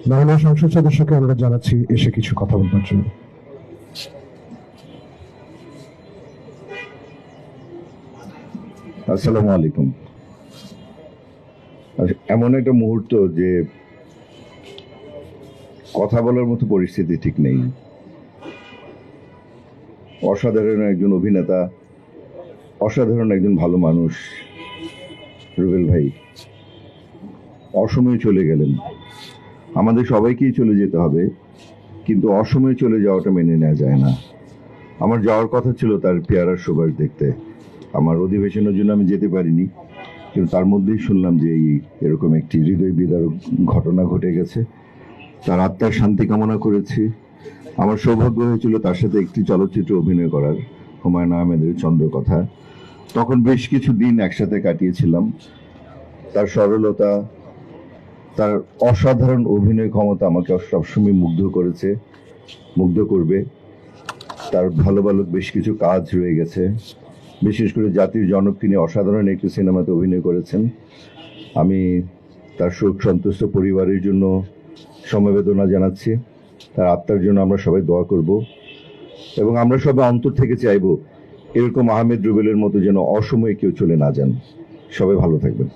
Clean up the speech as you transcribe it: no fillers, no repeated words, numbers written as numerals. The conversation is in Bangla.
মাননীয় সংসদ সদস্যকে অনুরোধ জানাচ্ছি এসে কিছু কথা বলবার জন্য। আসসালামু আলাইকুম। এমন একটা মুহূর্ত যে কথা বলার মতো পরিস্থিতি ঠিক নেই। অসাধারণ একজন অভিনেতা, অসাধারণ একজন ভালো মানুষ রুবেল ভাই অসময়ে চলে গেলেন। আমাদের সবাইকেই চলে যেতে হবে, কিন্তু অসময়ে চলে যাওয়াটা মেনে নেওয়া যায় না। আমার যাওয়ার কথা ছিল তার পেয়ারার সুবাস দেখতে। আমার অধিবেশনের জন্য আমি যেতে পারিনি, কিন্তু তার মধ্যেই শুনলাম যে এরকম একটি হৃদয় বিদারক ঘটনা ঘটে গেছে। তার আত্মার শান্তি কামনা করেছি। আমার সৌভাগ্য হয়েছিল তার সাথে একটি চলচ্চিত্রে অভিনয় করার, হুমায়ুন আহমেদের চন্দ্রকথা। তখন বেশ কিছু দিন একসাথে কাটিয়েছিলাম। তার সরলতা, তার অসাধারণ অভিনয় ক্ষমতা আমাকে সবসময় মুগ্ধ করেছে, মুগ্ধ করবে। তার ভালো ভালো বেশ কিছু কাজ রয়ে গেছে, বিশেষ করে জাতির জনক তিনি অসাধারণ একটি সিনেমাতে অভিনয় করেছেন। আমি তার শোক সন্তুষ্ট পরিবারের জন্য সমবেদনা জানাচ্ছি। তার আত্মার জন্য আমরা সবাই দোয়া করব, এবং আমরা সবাই অন্তর থেকে চাইব এরকম আহমেদ রুবেলের মতো যেন অসময়ে কেউ চলে না যান। সবাই ভালো থাকবেন।